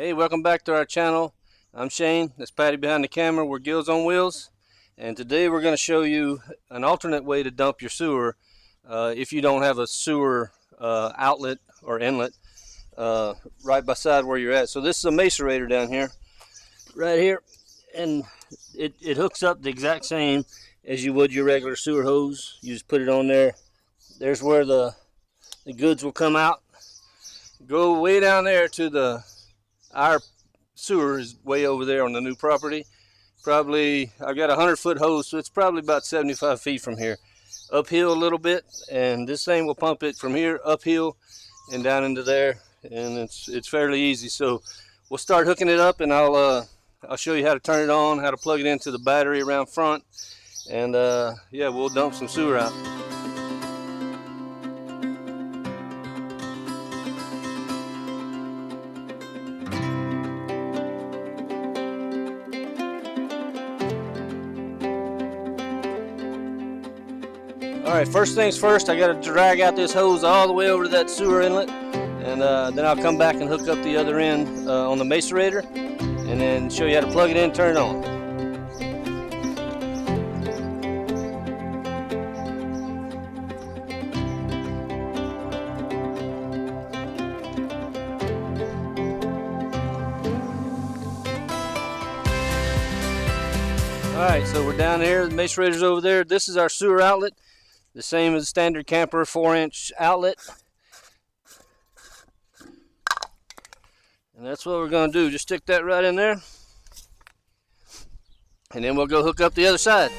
Hey, welcome back to our channel. I'm Shane. That's Patty behind the camera. We're Gills on Wheels, and today we're going to show you an alternate way to dump your sewer if you don't have a sewer outlet or inlet right beside where you're at. So this is a macerator down here, right here, and it hooks up the exact same as you would your regular sewer hose. You just put it on there. There's where the goods will come out. Go way down there to our sewer is way over there on the new property. Probably, I've got a 100-foot hose, so it's probably about 75 feet from here. Uphill a little bit, and this thing will pump it from here uphill and down into there, and it's fairly easy. So we'll start hooking it up, and I'll show you how to turn it on, how to plug it into the battery around front, and yeah, we'll dump some sewer out. Alright, first things first, I got to drag out this hose all the way over to that sewer inlet, and then I'll come back and hook up the other end on the macerator, and then show you how to plug it in and turn it on. Alright, so we're down here, the macerator's over there. This is our sewer outlet. The same as standard camper 4-inch outlet. And that's what we're going to do. Just stick that right in there. And then we'll go hook up the other side.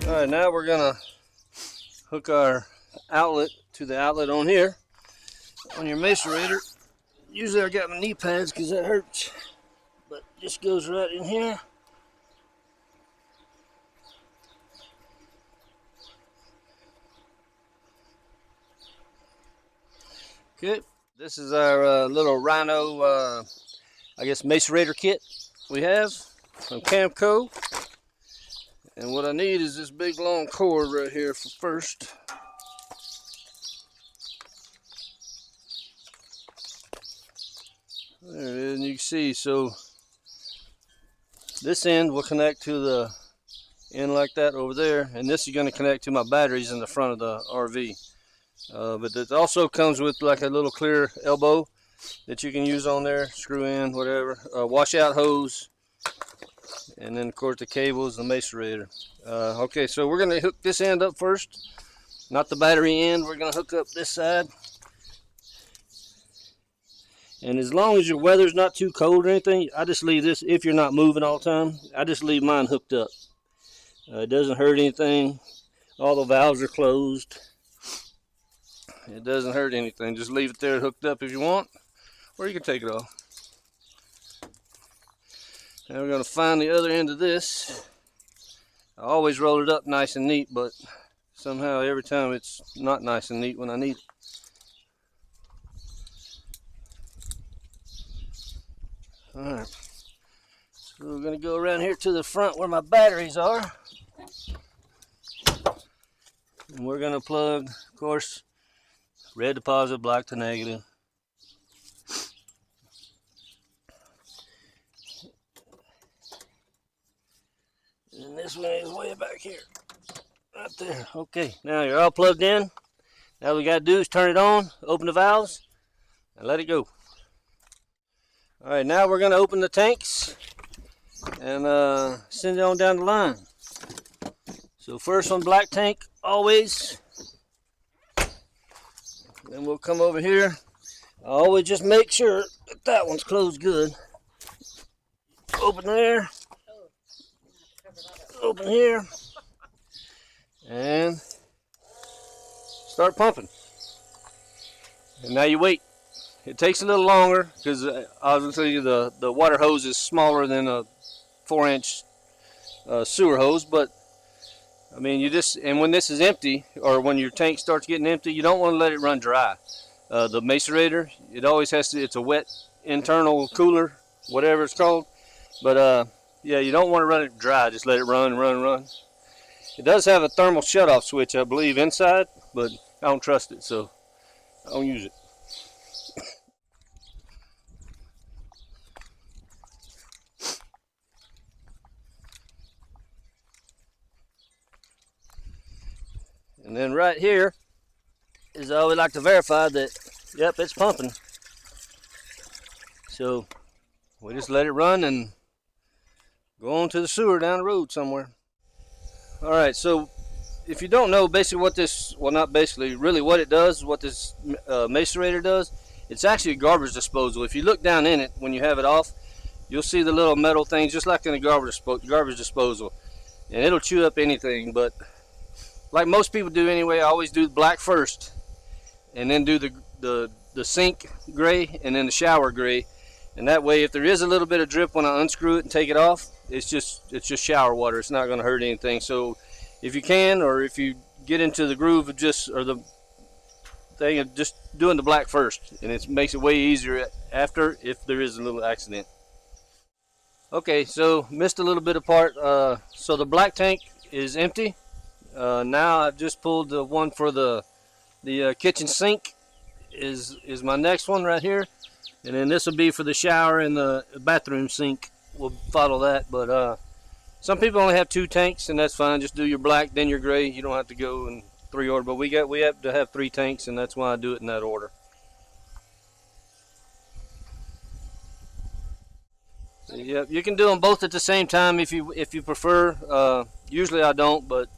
Alright, now we're going to hook our outlet to the outlet on here, on your macerator. Usually I got my knee pads because that hurts, but this goes right in here. Okay, this is our little Rhino, I guess, macerator kit we have from Camco. And what I need is this big long cord right here for first. There it is, and you can see, so this end will connect to the end like that over there, and this is going to connect to my batteries in the front of the RV. But it also comes with like a little clear elbow that you can use on there, screw in, whatever, washout hose. And then of course the cables, the macerator. Okay, so we're going to hook this end up first, not the battery end. We're going to hook up this side. And as long as your weather's not too cold or anything, I just leave this, if you're not moving all the time, I just leave mine hooked up. It doesn't hurt anything. All the valves are closed. It doesn't hurt anything. Just leave it there hooked up if you want, or you can take it off. Now we're going to find the other end of this. I always roll it up nice and neat, but somehow every time it's not nice and neat when I need it. Alright, so we're going to go around here to the front where my batteries are. And we're going to plug, of course, red to positive, black to negative. And this one is way back here, right there. Okay, now you're all plugged in. Now all we got to do is turn it on, open the valves, and let it go. All right, now we're going to open the tanks and send it on down the line. So first on black tank, always. Then we'll come over here. I always just make sure that one's closed good. Open there. Open here and start pumping. And now you wait. It takes a little longer because obviously the water hose is smaller than a 4-inch sewer hose. But I mean, and when this is empty, or when your tank starts getting empty, you don't want to let it run dry. The macerator, it always has to, it's a wet internal cooler, whatever it's called. But yeah, you don't want to run it dry, just let it run. It does have a thermal shutoff switch, I believe, inside, but I don't trust it, so I don't use it. And then right here is I always like to verify that, yep, it's pumping. So we just let it run and go on to the sewer down the road somewhere. All right, so if you don't know basically what this, well, not basically, really what it does, what this macerator does, it's actually a garbage disposal. If you look down in it when you have it off, you'll see the little metal things just like in a garbage disposal, and it'll chew up anything. But like most people do anyway, I always do the black first, and then do the sink gray, and then the shower gray. And that way, if there is a little bit of drip when I unscrew it and take it off, it's just shower water. It's not going to hurt anything. So if you can, or if you get into the groove of the thing of just doing the black first, and it makes it way easier after if there is a little accident. Okay, so missed a little bit of part. So the black tank is empty. Now I've just pulled the one for the kitchen sink is my next one right here, and then this will be for the shower and the bathroom sink. We'll follow that. But some people only have 2 tanks, and that's fine. Just do your black, then your gray. You don't have to go in 3 order. But we have to have 3 tanks, and that's why I do it in that order. Yeah, you can do them both at the same time if you prefer. Usually I don't, but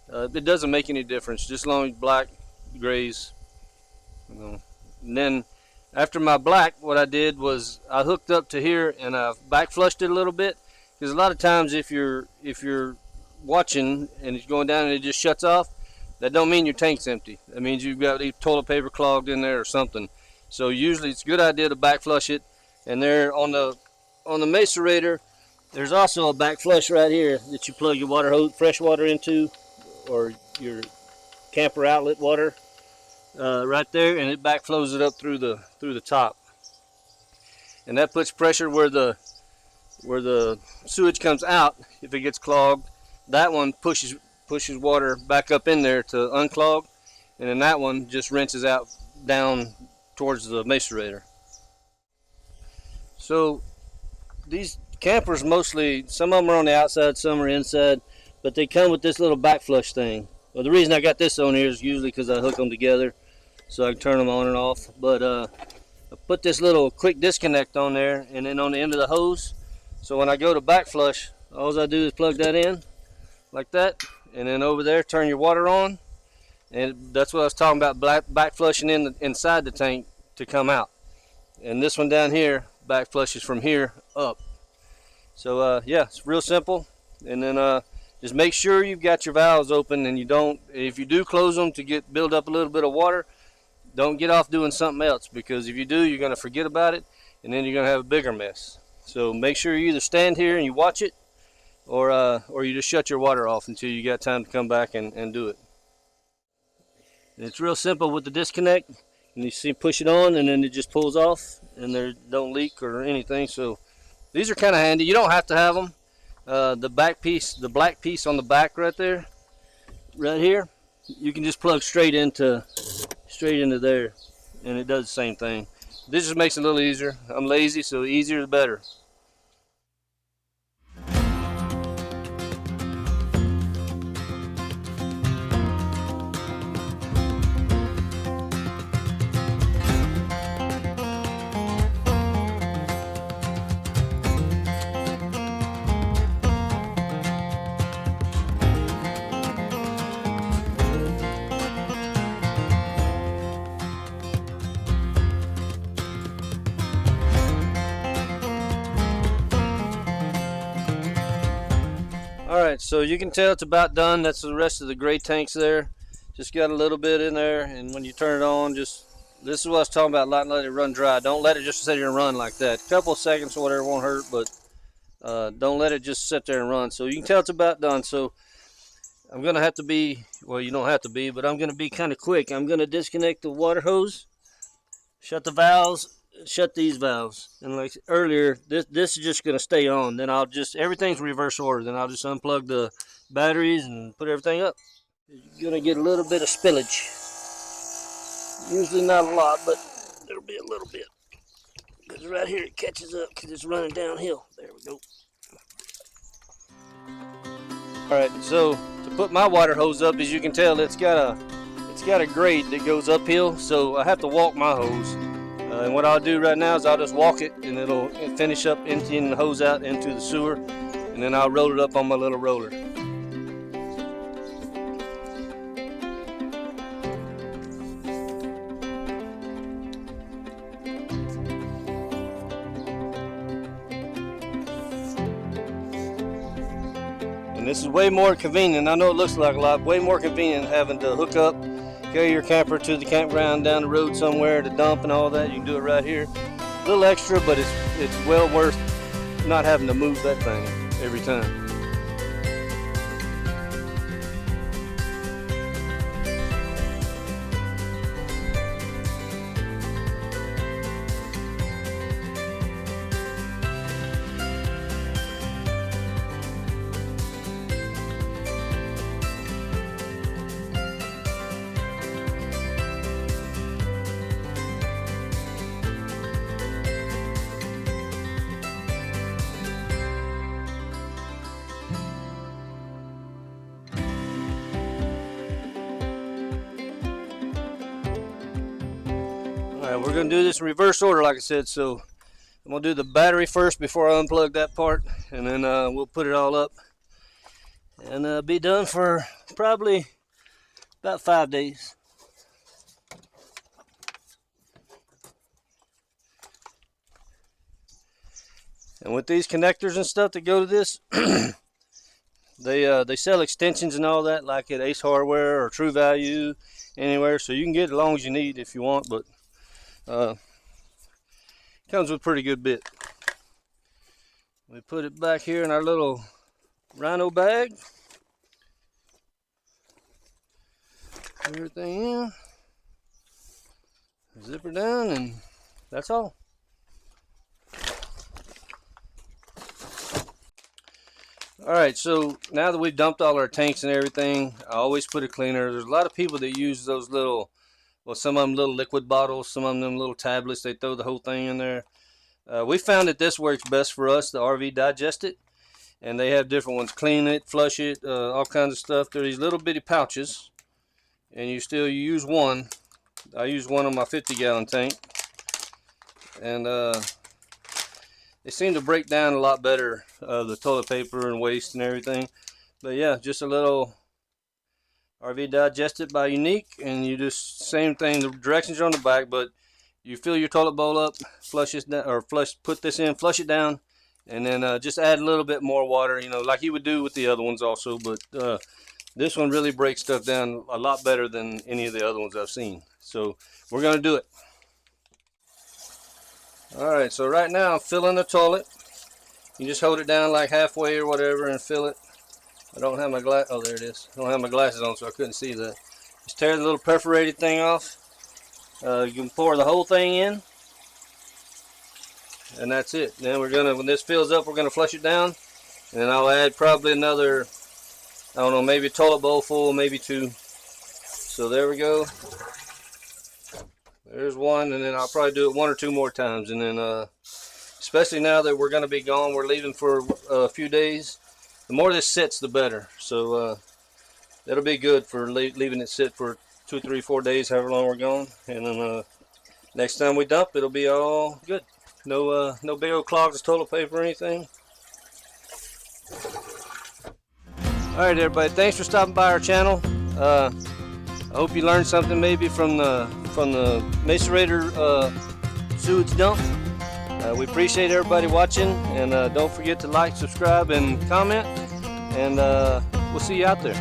it doesn't make any difference. Just as long as black, grays. And then after my black, what I did was I hooked up to here and I back flushed it a little bit, because a lot of times if you're watching and it's going down and it just shuts off, that don't mean your tank's empty. That means you've got toilet paper clogged in there or something. So usually it's a good idea to back flush it. And there on the macerator, there's also a back flush right here that you plug your water hose, fresh water into, or your camper outlet water right there, and it backflows it up through the top, and that puts pressure where the sewage comes out. If it gets clogged, that one pushes water back up in there to unclog, and then that one just rinses out down towards the macerator. So these campers, mostly, some of them are on the outside, some are inside, but they come with this little back flush thing. Well, the reason I got this on here is usually because I hook them together so I can turn them on and off. But I put this little quick disconnect on there, and then on the end of the hose. So when I go to back flush, all I do is plug that in like that, and then over there turn your water on. And that's what I was talking about, back flushing inside the tank to come out. And this one down here back flushes from here up. So yeah, it's real simple. And then just make sure you've got your valves open, and if you do close them to build up a little bit of water, don't get off doing something else, because if you do, you're going to forget about it, and then you're going to have a bigger mess. So make sure you either stand here and you watch it, or you just shut your water off until you got time to come back and do it. And it's real simple with the disconnect, and you see, push it on, and then it just pulls off, and they don't leak or anything. So these are kind of handy. You don't have to have them. The black piece on the back right there, right here, you can just plug straight into there, and it does the same thing. This just makes it a little easier. I'm lazy, so easier the better. Alright, so you can tell it's about done. That's the rest of the gray tanks there. Just got a little bit in there, and when you turn it on, this is what I was talking about, not let it run dry. Don't let it just sit here and run like that. A couple of seconds or whatever won't hurt, but Don't let it just sit there and run. So you can tell it's about done. So I'm gonna have to be, well, you don't have to be, but I'm gonna be kind of quick. I'm gonna disconnect the water hose, shut the valves, shut these valves, and like earlier, this is just gonna stay on. Then I'll just, everything's reverse order. Then I'll just unplug the batteries and put everything up. You're gonna get a little bit of spillage. Usually not a lot, but there'll be a little bit. Because right here it catches up because it's running downhill. There we go. Alright, so to put my water hose up, as you can tell, it's got a grade that goes uphill, so I have to walk my hose. And what I'll do right now is I'll just walk it, and it'll finish up emptying the hose out into the sewer, and then I'll roll it up on my little roller. And this is way more convenient. I know it looks like a lot, way more convenient than having to hook up, carry your camper to the campground down the road somewhere to dump and all that. You can do it right here. A little extra, but it's well worth not having to move that thing every time. Alright, we're going to do this in reverse order like I said, so I'm going to do the battery first before I unplug that part, and then we'll put it all up and be done for probably about 5 days. And with these connectors and stuff that go to this, they sell extensions and all that, like at Ace Hardware or True Value, anywhere, so you can get as long as you need if you want, but comes with a pretty good bit. We put it back here in our little rhino bag. Everything in. Zipper down, and that's all. Alright, so now that we've dumped all our tanks and everything, I always put a cleaner. There's a lot of people that use those little, well, some of them little liquid bottles, some of them little tablets. They throw the whole thing in there. We found that this works best for us, the RV Digest It. And they have different ones. Clean it, flush it, all kinds of stuff. They're these little bitty pouches. And you use one. I use one on my 50-gallon tank. And they seem to break down a lot better, the toilet paper and waste and everything. But yeah, just a little RV Digest It by Unique, and you just same thing. The directions are on the back, but you fill your toilet bowl up, flush this down, or put this in, flush it down, and then just add a little bit more water, you know, like you would do with the other ones also. But this one really breaks stuff down a lot better than any of the other ones I've seen. So we're gonna do it. Alright, so right now I'm filling the toilet. You just hold it down like halfway or whatever and fill it. I don't have my glass. Oh, there it is. I don't have my glasses on, so I couldn't see that. Just tear the little perforated thing off. You can pour the whole thing in, and that's it. Then we're gonna, when this fills up, we're gonna flush it down, and then I'll add probably another, I don't know, maybe a toilet bowl full, maybe 2. So there we go. There's one, and then I'll probably do it 1 or 2 more times, and then especially now that we're gonna be gone, we're leaving for a few days. The more this sits, the better. So that'll be good for leaving it sit for 2, 3, 4 days, however long we're gone. And then next time we dump, it'll be all good. No big old clogs of toilet paper or anything. All right, everybody. Thanks for stopping by our channel. I hope you learned something maybe from the Macerator sewage dump. We appreciate everybody watching, and don't forget to like, subscribe, and comment, and we'll see you out there.